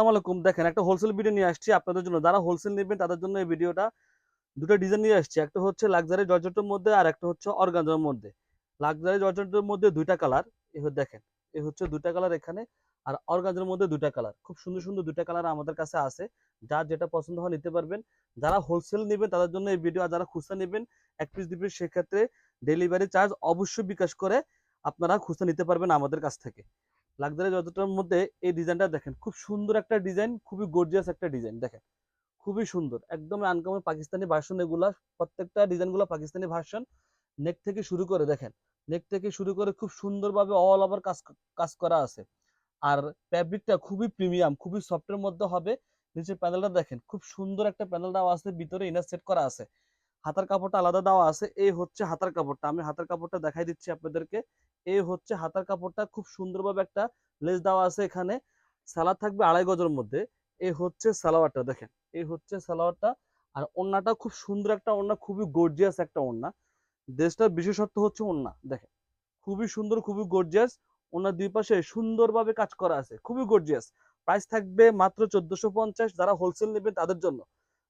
আসসালামু আলাইকুম। দেখেন একটা হোলসেল ভিডিও নিয়ে আসছি আপনাদের জন্য। যারা হোলসেল নেবেন তাদের জন্য এই ভিডিওটা। দুটো ডিজাইন নিয়ে আসছি। একটা হচ্ছে লাক্সারি জর্জেটের মধ্যে আর একটা হচ্ছে অর্গানজার মধ্যে। লাক্সারি জর্জেটের মধ্যে দুইটা কালার। দেখেন। এই হচ্ছে দুইটা কালার এখানে। আর অর্গানজার মধ্যে দুইটা কালার। খুব সুন্দর সুন্দর দুইটা কালার আমাদের কাছে আছে। যার যেটা পছন্দ হয় নিতে পারবেন। যারা হোলসেল নেবেন তাদের জন্য এই ভিডিও, আর যারা খুচরা নেবেন এক পিস দুই পিস সেক্ষেত্রে ডেলিভারি চার্জ অবশ্যই বিকাশ করে আপনারা খুচরা নিতে পারবেন আমাদের কাছ থেকে। লাক্সারি জর্জেটের মধ্যে এই ডিজাইনটা দেখেন, খুব সুন্দর একটা ডিজাইন, খুবই গর্জিয়াস একটা ডিজাইন। দেখেন খুবই সুন্দর, একদম আনকমন পাকিস্তানি ভার্সন এগুলা। প্রত্যেকটা ডিজাইনগুলো পাকিস্তানি ভার্সন। নেক থেকে শুরু করে দেখেন, নেক থেকে শুরু করে খুব সুন্দরভাবে অল ওভার কাজ কাজ করা আছে। আর ফ্যাব্রিকটা খুবই প্রিমিয়াম, খুবই সফটের মধ্যে হবে। নিচের প্যানেলটা দেখেন, খুব সুন্দর একটা প্যানেল দেওয়া আছে, ভিতরে ইনার সেট করা আছে। হাতার কাপড়টা আলাদা দেওয়া আছে। এই হচ্ছে হাতার কাপড়টা, আমি হাতার কাপড়টা দেখাই দিচ্ছি আপনাদেরকে। এই হচ্ছে হাতার কাপড়টা, খুব সুন্দরভাবে একটা লেস দেওয়া আছে এখানে। সালোয়ার থাকবে 2.5 গজের মধ্যে। এই হচ্ছে সালোয়ারটা দেখেন, এই হচ্ছে সালোয়ারটা। আর ওড়নাটা খুব সুন্দর একটা ওড়না, খুবই গর্জিয়াস একটা ওড়না। ড্রেসটার বিশেষত্ব হচ্ছে ওড়না দেখেন, খুবই সুন্দর, খুবই গর্জিয়াস। ওনার দুই পাশে সুন্দরভাবে কাজ করা আছে, খুবই গর্জিয়াস। প্রাইস থাকবে মাত্র 1450। যারা হোলসেল নেবেন তাদের জন্য,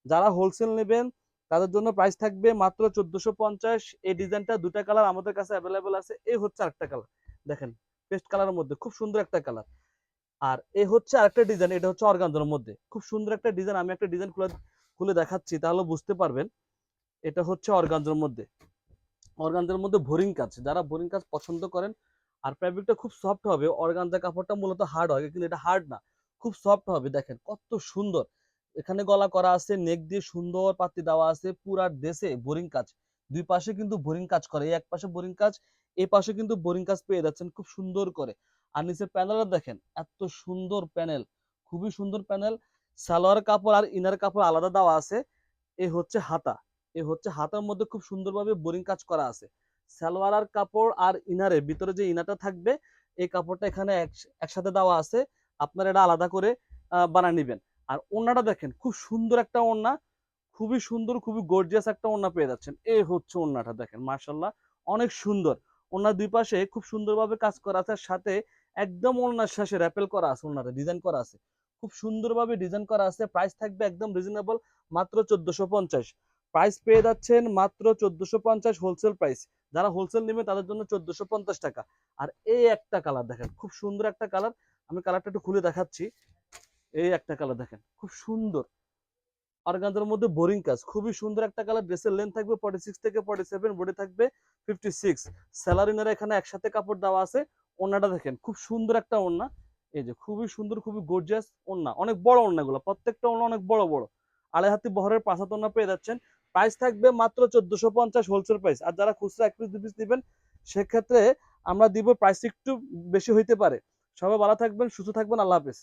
যারা হোলসেল নেবেন তাদের জন্য প্রাইস থাকবে মাত্র 1450। এই ডিজাইনটা দুটা কালার আমাদের কাছে অ্যাভেলেবেল আছে। এই হচ্ছে আরেকটা কালার দেখেন, পেস্ট কালারের মধ্যে খুব সুন্দর একটা কালার। আর এই হচ্ছে আরেকটা ডিজাইন, এটা হচ্ছে অর্গানজার মধ্যে খুব সুন্দর একটা ডিজাইন। আমি একটা ডিজাইন খুলে খুলে দেখাচ্ছি, তাহলে বুঝতে পারবেন। এটা হচ্ছে অর্গানজার মধ্যে। অর্গানজার মধ্যে বোরিং কাজ, যারা বোরিং কাজ পছন্দ করেন। আর ফ্যাব্রিকটা খুব সফট হবে। অর্গানজা কাপড়টা মূলত হার্ড হয়, কিন্তু এটা হার্ড না, খুব সফট হবে। দেখেন কত সুন্দর, এখানে গলা করা আছে, নেক দিয়ে সুন্দর পাতি দেওয়া আছে। পুরা ড্রেসে বোরিং কাজ, দুই পাশে কিন্তু বোরিং কাজ করে। এই এক পাশে বোরিং কাজ, এই পাশে কিন্তু বোরিং কাজ পেয়ে যাচ্ছেন খুব সুন্দর করে। আর নিচে প্যানেলটা দেখেন, এত সুন্দর প্যানেল, খুবই সুন্দর প্যানেল। সালোয়ার কাপড় আর ইনার কাপড় আলাদা দেওয়া আছে। এই হচ্ছে হাতা, এই হচ্ছে হাতার মধ্যে খুব সুন্দরভাবে বোরিং কাজ করা আছে। সালোয়ার আর কাপড় আর ইনারের ভিতরে যে ইনারটা থাকবে, এই কাপড়টা এখানে একসাথে দেওয়া আছে। আপনারা এটা আলাদা করে বানিয়ে নেবেন। আর ওড়নাটা দেখেন, খুব সুন্দর একটা ওড়না, খুবই সুন্দর, খুবই গর্জিয়াস একটা ওড়না পেয়ে যাচ্ছেন। এই হচ্ছে ওড়নাটা দেখেন, মাশাআল্লাহ অনেক সুন্দর। ওড়নার দুই পাশে খুব সুন্দরভাবে কাজ করা আছে, সাথে একদম ওড়নার শেষে র্যাপেল করা আছে, ওড়নাটা ডিজাইন করা আছে, খুব সুন্দরভাবে ডিজাইন করা আছে। প্রাইস থাকবে একদম রিজনেবল, মাত্র 1450। প্রাইস পেয়ে যাচ্ছেন মাত্র 1450 হোলসেল প্রাইস। যারা হোলসেল নেবে তাদের জন্য 1450 টাকা। আর এই একটা কালার দেখেন, খুব সুন্দর একটা কালার। আমি কালারটা একটু খুলে দেখাচ্ছি। এই একটা কালার দেখেন, খুব সুন্দর। অর্গানজার মধ্যে বোরিং কাজ, খুবই সুন্দর একটা কালার। ড্রেসের লেন্থ থাকবে 46 থেকে 47, বডি থাকবে 56। স্যালারিনারা এখানে একসাথে কাপড় দেওয়া আছে। ওড়নাটা দেখেন, খুব সুন্দর একটা ওড়না। এই যে খুবই সুন্দর, খুবই গর্জিয়াস ওড়না, অনেক বড় ওড়নাগুলো, প্রত্যেকটা ওড়না অনেক বড় বড়। আড়াই হাতি বহরের পাঁচা ওড়না পেয়ে যাচ্ছেন। প্রাইস থাকবে মাত্র 1450 হোলসেল প্রাইস। আর যারা খুচরা এক পিস দুই পিস নেবেন সেক্ষেত্রে আমরা দিব প্রাইস একটু বেশি হইতে পারে। সবাই ভালো থাকবেন, সুস্থ থাকবেন, আল্লাহ হাফেজ।